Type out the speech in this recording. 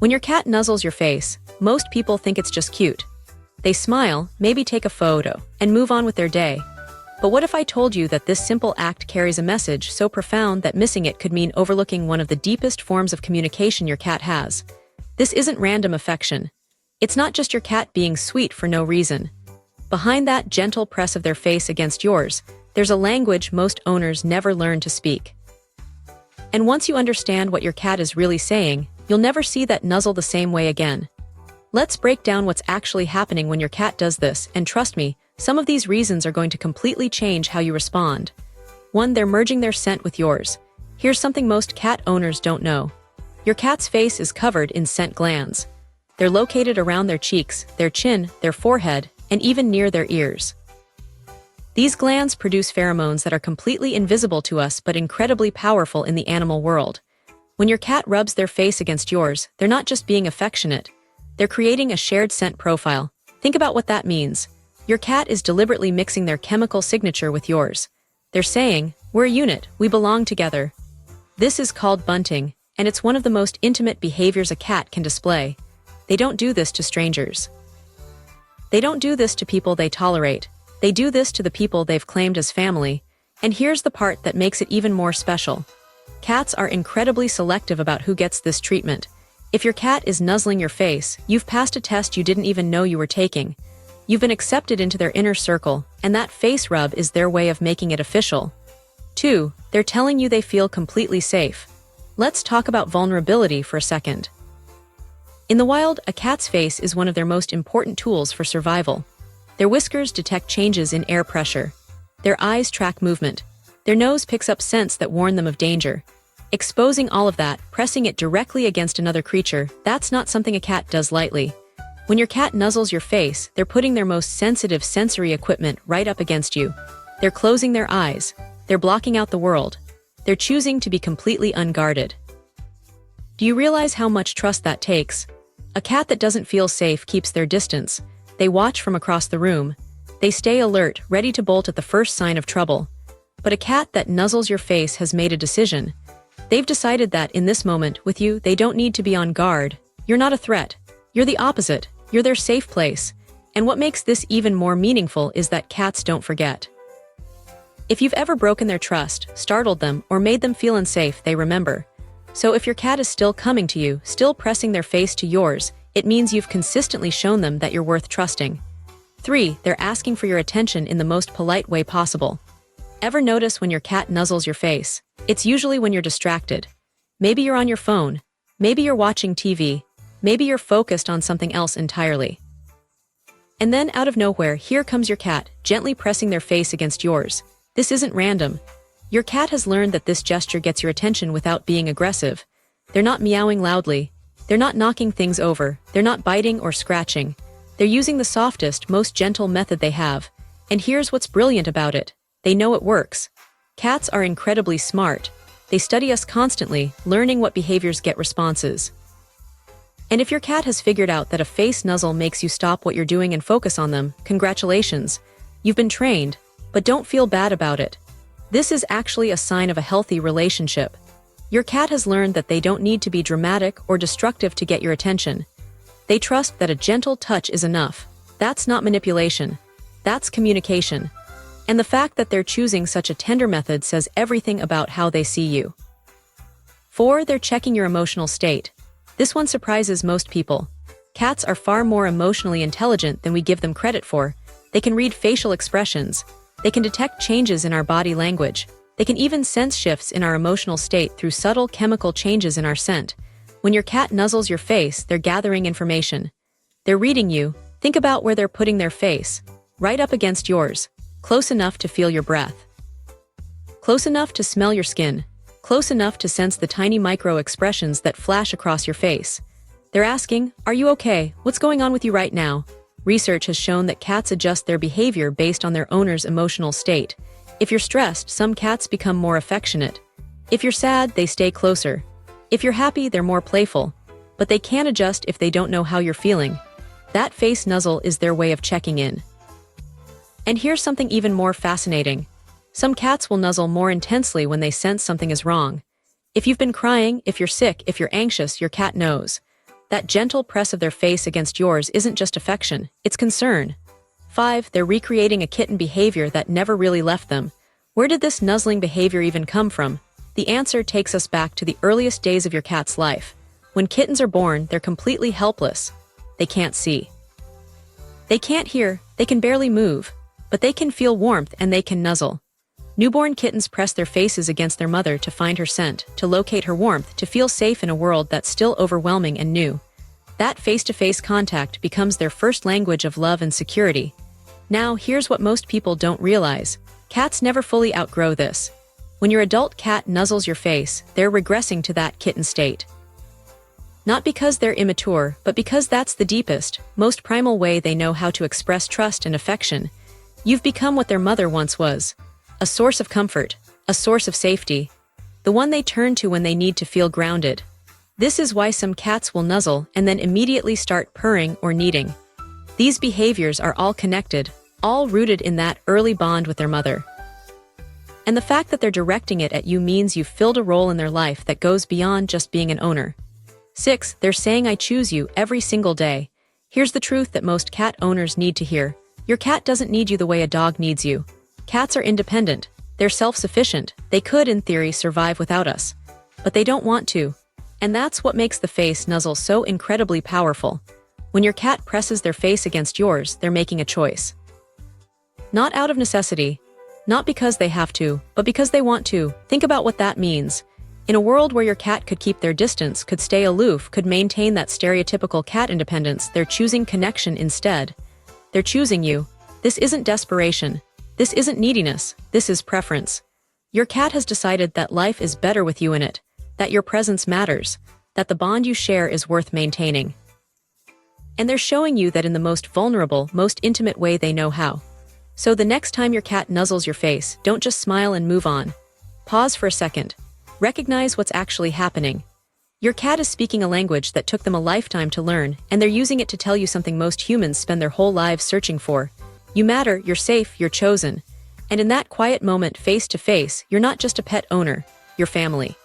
When your cat nuzzles your face, most people think it's just cute. They smile, maybe take a photo, and move on with their day. But what if I told you that this simple act carries a message so profound that missing it could mean overlooking one of the deepest forms of communication your cat has? This isn't random affection. It's not just your cat being sweet for no reason. Behind that gentle press of their face against yours, there's a language most owners never learn to speak. And once you understand what your cat is really saying, you'll never see that nuzzle the same way again. Let's break down what's actually happening when your cat does this, and trust me, some of these reasons are going to completely change how you respond. 1. They're merging their scent with yours. Here's something most cat owners don't know. Your cat's face is covered in scent glands. They're located around their cheeks, their chin, their forehead, and even near their ears. These glands produce pheromones that are completely invisible to us but incredibly powerful in the animal world. When your cat rubs their face against yours, they're not just being affectionate. They're creating a shared scent profile. Think about what that means. Your cat is deliberately mixing their chemical signature with yours. They're saying, "We're a unit, we belong together." This is called bunting, and it's one of the most intimate behaviors a cat can display. They don't do this to strangers. They don't do this to people they tolerate. They do this to the people they've claimed as family. And here's the part that makes it even more special. Cats are incredibly selective about who gets this treatment. If your cat is nuzzling your face, you've passed a test you didn't even know you were taking. You've been accepted into their inner circle, and that face rub is their way of making it official. 2. They're telling you they feel completely safe. Let's talk about vulnerability for a second. In the wild, a cat's face is one of their most important tools for survival. Their whiskers detect changes in air pressure. Their eyes track movement. Their nose picks up scents that warn them of danger. Exposing all of that, pressing it directly against another creature, that's not something a cat does lightly. When your cat nuzzles your face, they're putting their most sensitive sensory equipment right up against you. They're closing their eyes. They're blocking out the world. They're choosing to be completely unguarded. Do you realize how much trust that takes? A cat that doesn't feel safe keeps their distance. They watch from across the room. They stay alert, ready to bolt at the first sign of trouble. But a cat that nuzzles your face has made a decision. They've decided that in this moment, with you, they don't need to be on guard. You're not a threat. You're the opposite. You're their safe place. And what makes this even more meaningful is that cats don't forget. If you've ever broken their trust, startled them, or made them feel unsafe, they remember. So if your cat is still coming to you, still pressing their face to yours, it means you've consistently shown them that you're worth trusting. 3. They're asking for your attention in the most polite way possible. Ever notice when your cat nuzzles your face? It's usually when you're distracted. Maybe you're on your phone. Maybe you're watching TV. Maybe you're focused on something else entirely. And then out of nowhere, here comes your cat, gently pressing their face against yours. This isn't random. Your cat has learned that this gesture gets your attention without being aggressive. They're not meowing loudly. They're not knocking things over. They're not biting or scratching. They're using the softest, most gentle method they have. And here's what's brilliant about it. They know it works. Cats are incredibly smart. They study us constantly, learning what behaviors get responses. And if your cat has figured out that a face nuzzle makes you stop what you're doing and focus on them, congratulations. You've been trained, but don't feel bad about it. This is actually a sign of a healthy relationship. Your cat has learned that they don't need to be dramatic or destructive to get your attention. They trust that a gentle touch is enough. That's not manipulation. That's communication. And the fact that they're choosing such a tender method says everything about how they see you. 4. They're checking your emotional state. This one surprises most people. Cats are far more emotionally intelligent than we give them credit for. They can read facial expressions. They can detect changes in our body language. They can even sense shifts in our emotional state through subtle chemical changes in our scent. When your cat nuzzles your face, they're gathering information. They're reading you. Think about where they're putting their face. Right up against yours. Close enough to feel your breath. Close enough to smell your skin. Close enough to sense the tiny micro-expressions that flash across your face. They're asking, "Are you okay? What's going on with you right now?" Research has shown that cats adjust their behavior based on their owner's emotional state. If you're stressed, some cats become more affectionate. If you're sad, they stay closer. If you're happy, they're more playful. But they can't adjust if they don't know how you're feeling. That face nuzzle is their way of checking in. And here's something even more fascinating. Some cats will nuzzle more intensely when they sense something is wrong. If you've been crying, if you're sick, if you're anxious, your cat knows. That gentle press of their face against yours isn't just affection, it's concern. 5. They're recreating a kitten behavior that never really left them. Where did this nuzzling behavior even come from? The answer takes us back to the earliest days of your cat's life. When kittens are born, they're completely helpless. They can't see. They can't hear, they can barely move, but they can feel warmth and they can nuzzle. Newborn kittens press their faces against their mother to find her scent, to locate her warmth, to feel safe in a world that's still overwhelming and new. That face-to-face contact becomes their first language of love and security. Now, here's what most people don't realize. Cats never fully outgrow this. When your adult cat nuzzles your face, they're regressing to that kitten state. Not because they're immature, but because that's the deepest, most primal way they know how to express trust and affection. You've become what their mother once was. A source of comfort, a source of safety. The one they turn to when they need to feel grounded. This is why some cats will nuzzle and then immediately start purring or kneading. These behaviors are all connected, all rooted in that early bond with their mother. And the fact that they're directing it at you means you've filled a role in their life that goes beyond just being an owner. 6. They're saying I choose you every single day. Here's the truth that most cat owners need to hear. Your cat doesn't need you the way a dog needs you. Cats are independent. They're self-sufficient. They could, in theory, survive without us. But they don't want to. And that's what makes the face nuzzle so incredibly powerful. When your cat presses their face against yours, they're making a choice. Not out of necessity. Not because they have to, but because they want to. Think about what that means. In a world where your cat could keep their distance, could stay aloof, could maintain that stereotypical cat independence, they're choosing connection instead. They're choosing you. This isn't desperation. This isn't neediness. This is preference. Your cat has decided that life is better with you in it, that your presence matters, that the bond you share is worth maintaining. And they're showing you that in the most vulnerable, most intimate way they know how. So the next time your cat nuzzles your face, don't just smile and move on. Pause for a second. Recognize what's actually happening. Your cat is speaking a language that took them a lifetime to learn, and they're using it to tell you something most humans spend their whole lives searching for. You matter, you're safe, you're chosen. And in that quiet moment face to face, you're not just a pet owner, you're family.